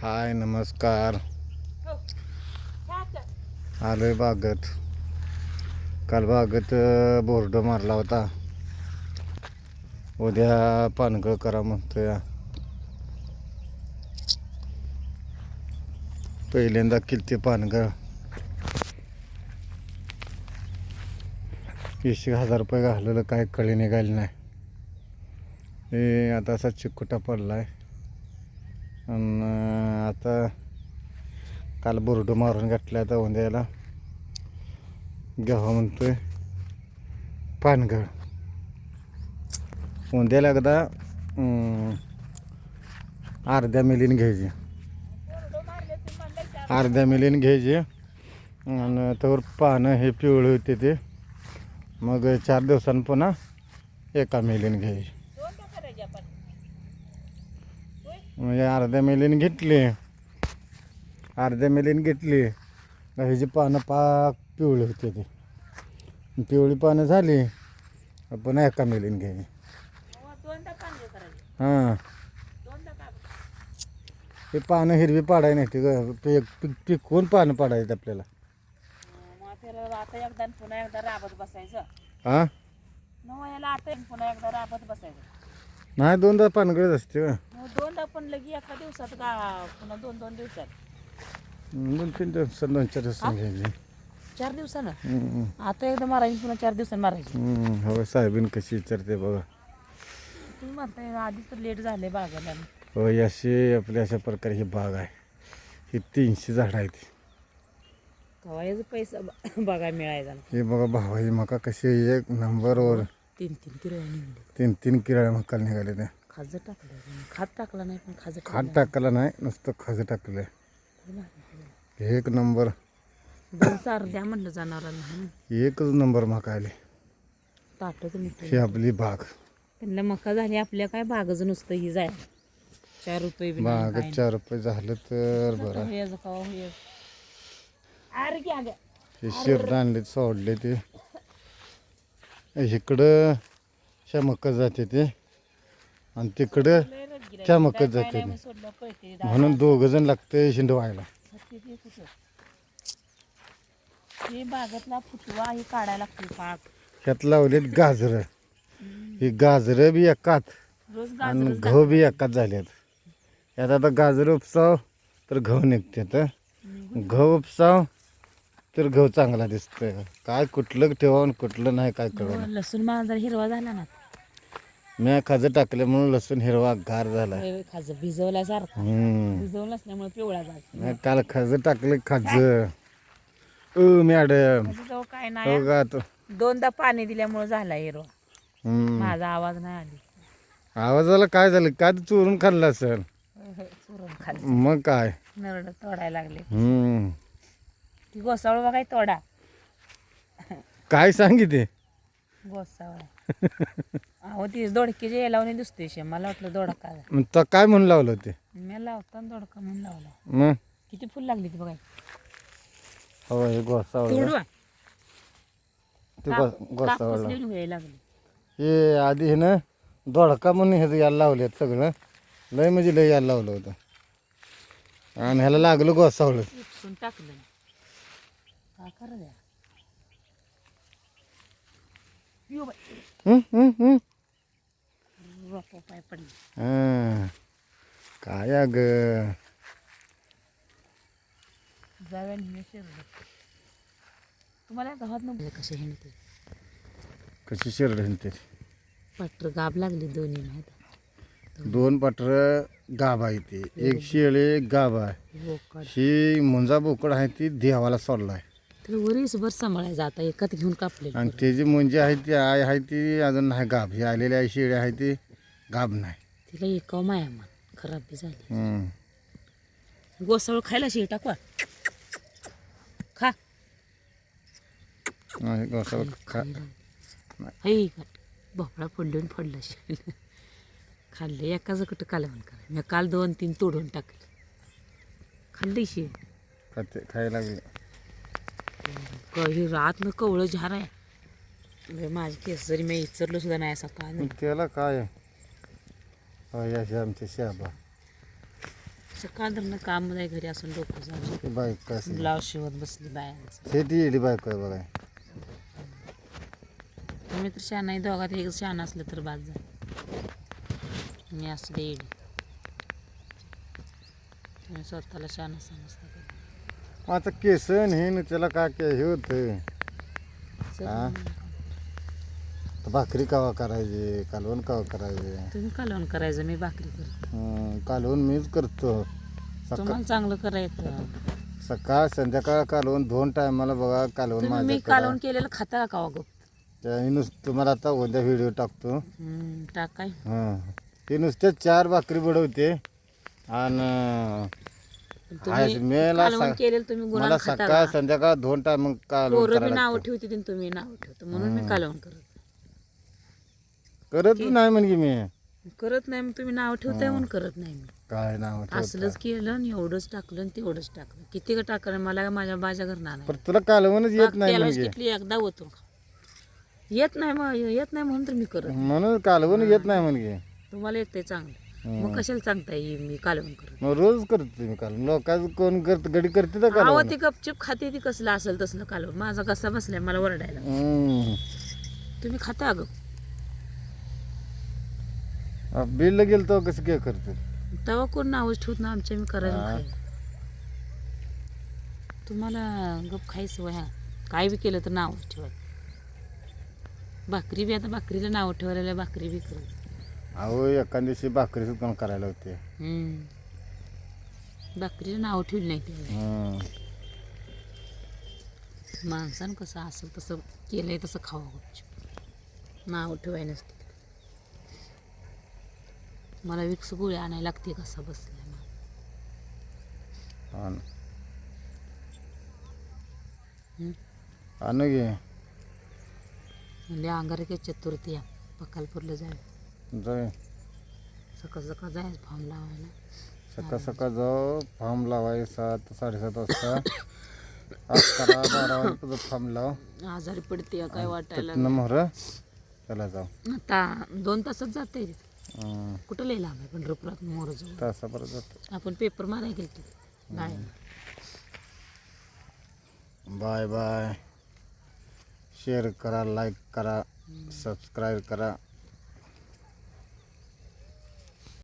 हाय नमस्कार. आलोय बागत. काल बागत बोर्ड मारला होता. उद्या पानगळ करा म्हणतोय. पहिल्यांदा किती पानगळ 20,000 रुपये घालवलं, काय कळी निघाली नाही. हे आता असा चिकुटा पडलाय. आणि आता काल बोर्ड मारून घातला. आता उद्याला घ्यावं म्हणतोय पानगळ. उद्याला एकदा अर्ध्या मिलीन घ्यायची. आणि त्यावर पानं हे पिवळे होते ते. मग 4 दिवसांनी पुन्हा 1 मिलीन घ्यायची. म्हणजे अर्ध्या मिलीन घेतली ह्याची पानं पाक पिवळी होते ते. पिवळी पानं झाली आपण 1 मिलीन घ्यायची. हां, हे पानं हिरवी पाडाय नाही ते पिकवून पानं पाडायचं आपल्याला. हां, नाही 2दा पानगळच असते. 2दा पण लगी एका दिवसात का पुन्हा 2-2 दिवसात 2-3 दिवसात 2-4 दिवसांनी घ्यायची. 4 दिवसानं आता एकदा मारायची पुन्हा 4 दिवसांनी मारायची. हो, साहेबीन कशी विचारते बघा. तुम्ही म्हणताय आधीच तर लेट झाले बागाला. हो, अशी आपल्या अशा प्रकारे ही बाग आहे. ही 300 झाडं आहेत. कवायचा पैसा बघायला मिळायचा. हे बघा भावाई मका कशी 1 नंबरवर 3-3 किराया निघाले. 3-3 किराळ्या मकाला निघाले. त्या खाज टाकलं, खात टाकला नाही पण खात टाकलं नाही, नुसतं खज टाकलं. 1 नंबर. 2 चार द्या म्हणलं जनावरांना. 1च नंबर मका आले. ताटं तुम्ही ही आपली बाग. त्यांना मका झाली, आपल्या काय बागाचं नुसतं ही जाय 4 रुपये बी नाही, बाग काय 4 रुपये झालं तर नाही. बरं. हेच कवा हे. अरे की अगं. हे शिर आणले सोडले ते इकडं शमकत जाते ते आणि तिकडं चमकत जाते. म्हणून 2 जण लागते शिंडवायला. हे बागातला फुटवा हे काढायला लागते पाक. ह्यात लावलेत गाजरं. ही गाजरं बी एकात रोज आणि गहू बी एकात झालेत. यात आता गाजर उपसाव तर गहू निघतात. गहू उपसाव तर गहू चांगला दिसतोय. काय कुठलं ठेवा कुठलं नाही काय कळलं. लसूण माझा हिरवा झाला ना. मी खाजं टाकलं म्हणून लसूण हिरवा गार झाला. खाज भिजवला सारखा भिजवलं असल्यामुळे पिवळा झाला. नाही, काल खाजं टाकलं खाजं. मॅडम काय हो नाही, का तो 2दा पाणी दिल्यामुळे झाला हिरवा. माझा आवाज नाही आली. आवाजाला काय झालं? काय तू चोरून खाल्ला सर? चुरून खाली मग काय नरड तोडायला लागले. ती गोसावळ बघाय तोडा. काय सांगिते गोसावळ अहो ती दोडकीचे हे लावून दिसते शे. मला वाटलं दोडका मग तो काय म्हणून लावलं ते? मी लावताना दोडका म्हणून लावला. मग किती फुल लागली ती बघाय. हो, हे गोसावळ. ते गोसावळ लागली. हे आधी हे ना दोडका म्हणून ह्याचं यायला लावलेत सगळं. लय म्हणजे लय यायला लावलं होतं आणि ह्याला लागलं गोसावळ. उपसून टाकलं काय करा द्या. पाय पडली. काय अग जाव्या तुम्हाला गावात न कसे हिंडते कशी शिरड हिंडते. पटर गाब लागली दोन्ही माहिती. 2 पाटर गाभ आहे. ती 1 शेळी 1 गाभ आहे. ही मुंजा बोकड आहे ती देवाला सोडलाय. तर वरीसभर सांभाळायचं. आता एकात घेऊन कापले. आणि त्याची मुंजी आहे ती आय आहे ती अजून नाही गाभ. ही आलेली आहे शेळी आहे ती गाभ नाही. तिला एकाव माया मान खराब बी झाली. गोसावळ खायला शेळी टाकवा खा. गोसावळ खा. हे भोपळा फोडला शेळी खाल्ले. एकाच कुठं कालवण करा. मी काल 2-3 तोडून टाकले. खाल्ली शेळी खायला लागली. ही रात न कवळं झार आहे. माझी केस जरी मी इचरलं सुद्धा नाही सकाळ. त्याला काय आमचे शाबा सकाळ धरणं काम आहे घरी असून डोकं जाऊ ती बाईक कसं ब्लाऊज शिवत बसली बायांचं. ते ती येडी बायको आहे बघा. तुम्ही तर शहाणा आहे, दोघात एक शहाणा असलं तर बाद झालं. मी असू दे येडी. तुम्ही स्वतःला शहाणा समजता कधी. आता केसन हे न त्याला काय हे होतं. हा? तर भाकरी कवा करायची, कालवण कवा करायचे. तुम्ही कालवण करायचं, मी भाकरी करते. कालवण मीच करतो. तुम्हाला चांगलं करायचं. सकाळ संध्याकाळ कालवण 2 टायमाला बघा कालवण तुम्ही मी माझ्याकडे. कालवण केलेलं खाता का गो? त्याने नुसतं तुम्हाला आता उद्या व्हिडिओ टाकतो. टाकाय. हां ते नुसत्या 4 भाकरी बडवते आणि तुम्ही कालवण केलेलं तुम्ही गुन्हा मला खाता सकाळ का? संध्याकाळ 2 टाइम कालवण पोरं बी करायला नाव लागतं. ठेवते तुम्ही नाव ठेवतो म्हणून मी कालवण करत करत नाही म्हणजे मी करत नाही. मग तुम्ही नाव ठेवताय म्हणून करत नाही मी. काय नाव असलंच केलं आणि एवढंच टाकलं आणि तेवढंच टाकलं. किती का टाकलं मला माझ्या माझ्या घर नाही. पण तुला कालवणच येत नाही म्हणजे किटली एकदा होतो येत नाही मग येत नाही म्हणून तर मी करत. म्हणून कालवण येत नाही म्हणजे तुम्हाला येतंय चांगलं मग कशाला सांगताय मी कालवण करत. मग रोज करतो मी कालवण. लोकांचं कोण करत गडी करते तर अहो कालवण. ती गपचूप खाते ती कसलं असेल तसलं कालवण. माझा कसा बसलाय मला ओरडायला. तुम्ही खाता अगं बिलला गेलं तर कसं काय करतो. तेव्हा कोण नावच ठेवत ना आमच्या मी करायला हा. काय. तुम्हाला गप खायचं वय काय बी केलं तर नावच ठेवायचं. भाकरी बी आता भाकरीला नाव ठेवायला भाकरी बी करायचं. अहो एखाद्या दिवशी भाकरी सुद्धा करायला होते. भाकरीला नाव ठेवली नाही त्यावेळी. हम्म. माणसानं कसं असेल तसं केलंय तसं खावं गपचूप. नाव ठेवायला नसते. मला विक्स गोळी आणायला लागते कसा बसलाय मला. हा ना. हं? आणू घे म्हणजे अंगारकी चतुर्थी पकालपूरला जाय जाय सकाळ सकाळ जायचं फॉर्म लावायला. सकाळ सकाळ जाऊ फॉर्म लावाय 7 साडेसात वाजता 11 12 वाजता फॉर्म लाव. आजारी पडते काय वाटायला तिथनं मोहरं त्याला जाऊ. आता 2 तासात जाते. हम्म. कुठं लई लांब आहे पंढरपुरात मोर जाऊ. तासाभरात जातो. आपण पेपर मारायला गेलतो बाय. Bye bye. शेअर करा, लाईक करा, सबस्क्राईब करा.